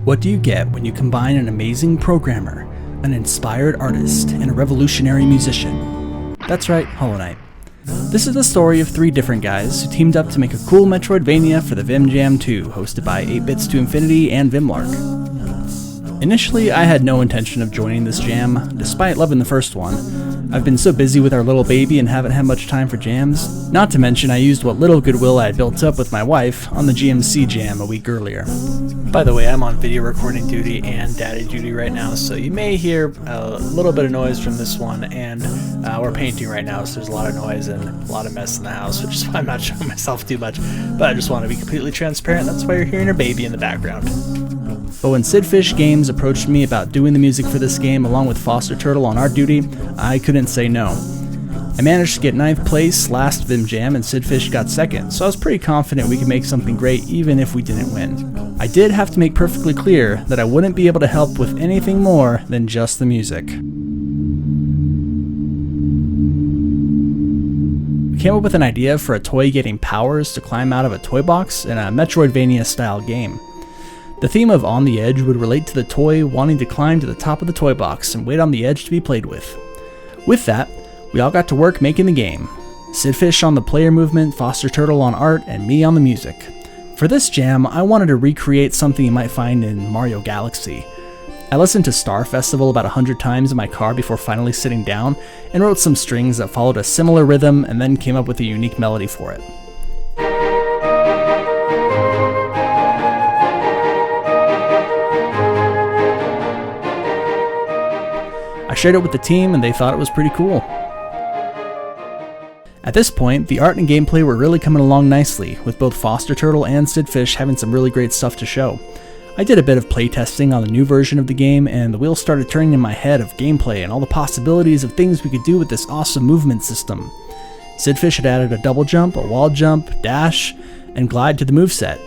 What do you get when you combine an amazing programmer, an inspired artist, and a revolutionary musician? That's right, Hollow Knight. This is the story of 3 different guys who teamed up to make a cool Metroidvania for the Vimjam 2, hosted by 8bits to Infinity and Vimlark. Initially, I had no intention of joining this jam, despite loving the first one. I've been so busy with our little baby and haven't had much time for jams. Not to mention I used what little goodwill I had built up with my wife on the GMC jam a week earlier. By the way, I'm on video recording duty and daddy duty right now, so you may hear a little bit of noise from this one, and we're painting right now, so there's a lot of noise and a lot of mess in the house, which is why I'm not showing myself too much, but I just want to be completely transparent. That's why you're hearing a baby in the background. But when SidFish Games approached me about doing the music for this game along with Fosterturtle on our duty, I couldn't say no. I managed to get 9th place last Vimjam and SidFish got 2nd, so I was pretty confident we could make something great even if we didn't win. I did have to make perfectly clear that I wouldn't be able to help with anything more than just the music. We came up with an idea for a toy getting powers to climb out of a toy box in a Metroidvania style game. The theme of On the Edge would relate to the toy wanting to climb to the top of the toy box and wait on the edge to be played with. With that, we all got to work making the game. SidFish on the player movement, Fosterturtle on art, and me on the music. For this jam, I wanted to recreate something you might find in Mario Galaxy. I listened to Star Festival about 100 times in my car before finally sitting down, and wrote some strings that followed a similar rhythm and then came up with a unique melody for it. I shared it with the team and they thought it was pretty cool. At this point, the art and gameplay were really coming along nicely, with both Fosterturtle and SidFish having some really great stuff to show. I did a bit of playtesting on the new version of the game, and the wheels started turning in my head of gameplay and all the possibilities of things we could do with this awesome movement system. SidFish had added a double jump, a wall jump, dash, and glide to the moveset.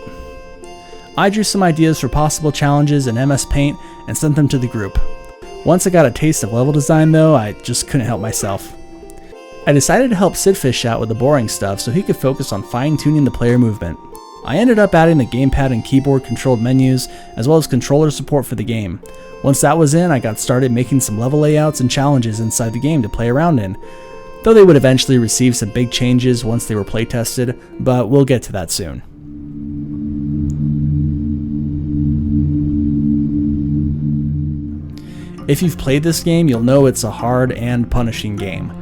I drew some ideas for possible challenges in MS Paint and sent them to the group. Once I got a taste of level design though, I just couldn't help myself. I decided to help SidFish out with the boring stuff so he could focus on fine-tuning the player movement. I ended up adding the gamepad and keyboard controlled menus, as well as controller support for the game. Once that was in, I got started making some level layouts and challenges inside the game to play around in, though they would eventually receive some big changes once they were playtested, but we'll get to that soon. If you've played this game, you'll know it's a hard and punishing game.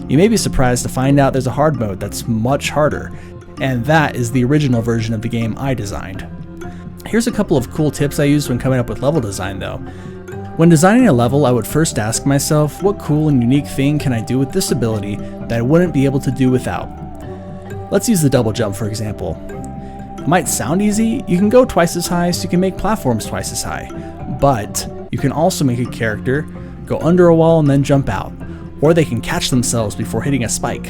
You may be surprised to find out there's a hard mode that's much harder, and that is the original version of the game I designed. Here's a couple of cool tips I used when coming up with level design though. When designing a level, I would first ask myself, what cool and unique thing can I do with this ability that I wouldn't be able to do without? Let's use the double jump for example. It might sound easy, you can go twice as high so you can make platforms twice as high, but you can also make a character go under a wall and then jump out, or they can catch themselves before hitting a spike.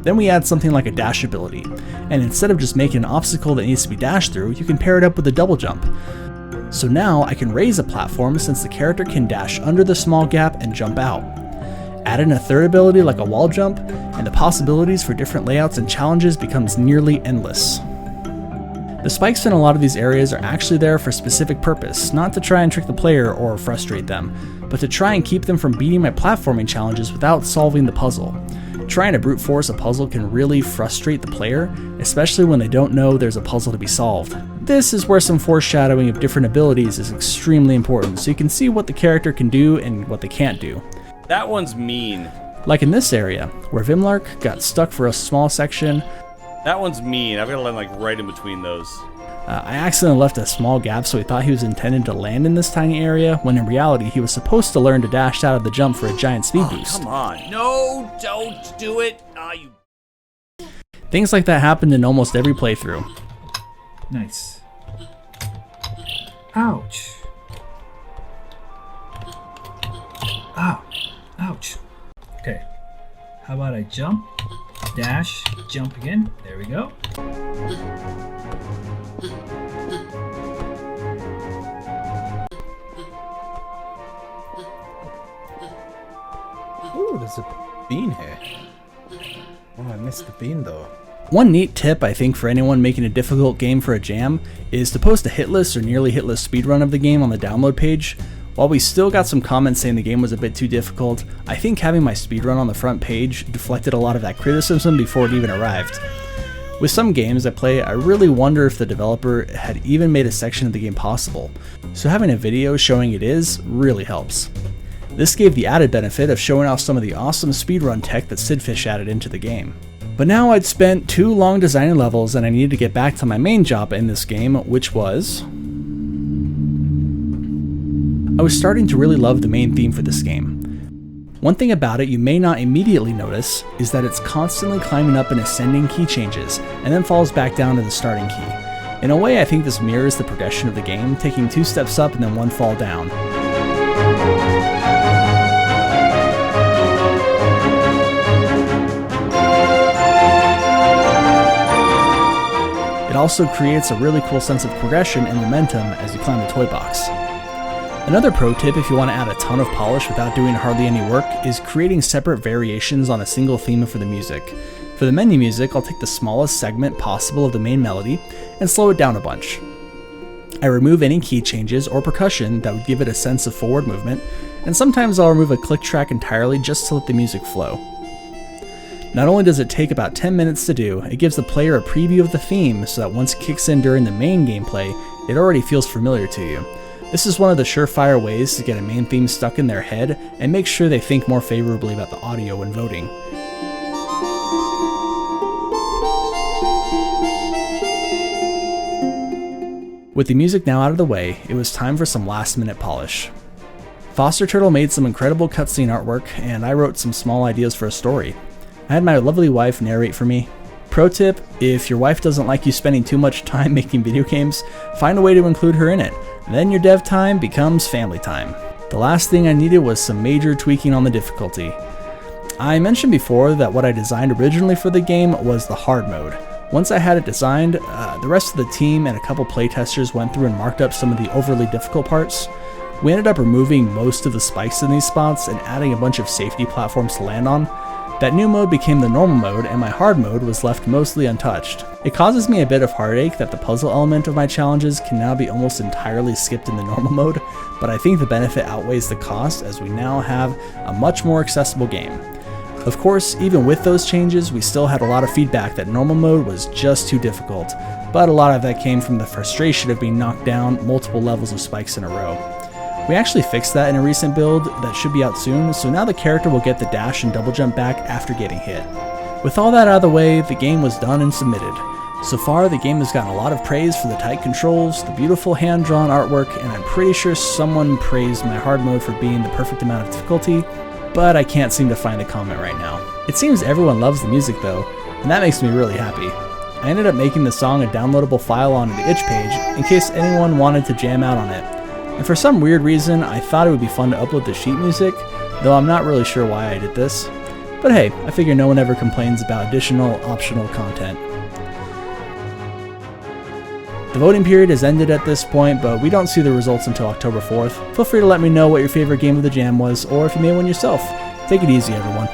Then we add something like a dash ability, and instead of just making an obstacle that needs to be dashed through, you can pair it up with a double jump. So now I can raise a platform since the character can dash under the small gap and jump out. Add in a third ability like a wall jump, and the possibilities for different layouts and challenges becomes nearly endless. The spikes in a lot of these areas are actually there for a specific purpose, not to try and trick the player or frustrate them, but to try and keep them from beating my platforming challenges without solving the puzzle. Trying to brute force a puzzle can really frustrate the player, especially when they don't know there's a puzzle to be solved. This is where some foreshadowing of different abilities is extremely important, so you can see what the character can do and what they can't do. That one's mean. Like in this area, where Vimlark got stuck for a small section. That one's mean. I've got to land like right in between those. I accidentally left a small gap so he thought he was intended to land in this tiny area, when in reality he was supposed to learn to dash out of the jump for a giant speed boost. Come on. No, don't do it. You... Things like that happened in almost every playthrough. Nice. Ouch. Ow. Ouch. Okay. How about I jump, dash, jump again. There we go. Ooh, there's a bean here. Oh, I missed the bean though. One neat tip I think for anyone making a difficult game for a jam is to post a hitless or nearly hitless speedrun of the game on the download page. While we still got some comments saying the game was a bit too difficult, I think having my speedrun on the front page deflected a lot of that criticism before it even arrived. With some games I play, I really wonder if the developer had even made a section of the game possible, so having a video showing it is really helps. This gave the added benefit of showing off some of the awesome speedrun tech that SidFish added into the game. But now I'd spent too long designing levels and I needed to get back to my main job in this game, which was... I was starting to really love the main theme for this game. One thing about it you may not immediately notice is that it's constantly climbing up and ascending key changes, and then falls back down to the starting key. In a way I think this mirrors the progression of the game, taking 2 steps up and then 1 fall down. It also creates a really cool sense of progression and momentum as you climb the toy box. Another pro tip if you want to add a ton of polish without doing hardly any work is creating separate variations on a single theme for the music. For the menu music, I'll take the smallest segment possible of the main melody and slow it down a bunch. I remove any key changes or percussion that would give it a sense of forward movement, and sometimes I'll remove a click track entirely just to let the music flow. Not only does it take about 10 minutes to do, it gives the player a preview of the theme so that once it kicks in during the main gameplay, it already feels familiar to you. This is one of the surefire ways to get a main theme stuck in their head and make sure they think more favorably about the audio when voting. With the music now out of the way, it was time for some last minute polish. Fosterturtle made some incredible cutscene artwork, and I wrote some small ideas for a story. I had my lovely wife narrate for me. Pro tip, if your wife doesn't like you spending too much time making video games, find a way to include her in it. Then your dev time becomes family time. The last thing I needed was some major tweaking on the difficulty. I mentioned before that what I designed originally for the game was the hard mode. Once I had it designed, the rest of the team and a couple playtesters went through and marked up some of the overly difficult parts. We ended up removing most of the spikes in these spots and adding a bunch of safety platforms to land on. That new mode became the normal mode, and my hard mode was left mostly untouched. It causes me a bit of heartache that the puzzle element of my challenges can now be almost entirely skipped in the normal mode, but I think the benefit outweighs the cost as we now have a much more accessible game. Of course, even with those changes, we still had a lot of feedback that normal mode was just too difficult, but a lot of that came from the frustration of being knocked down multiple levels of spikes in a row. We actually fixed that in a recent build that should be out soon, so now the character will get the dash and double jump back after getting hit. With all that out of the way, the game was done and submitted. So far, the game has gotten a lot of praise for the tight controls, the beautiful hand-drawn artwork, and I'm pretty sure someone praised my hard mode for being the perfect amount of difficulty, but I can't seem to find the comment right now. It seems everyone loves the music though, and that makes me really happy. I ended up making the song a downloadable file onto the itch page in case anyone wanted to jam out on it. And for some weird reason, I thought it would be fun to upload the sheet music, though I'm not really sure why I did this. But hey, I figure no one ever complains about additional, optional content. The voting period has ended at this point, but we don't see the results until October 4th. Feel free to let me know what your favorite game of the jam was, or if you made one yourself. Take it easy, everyone.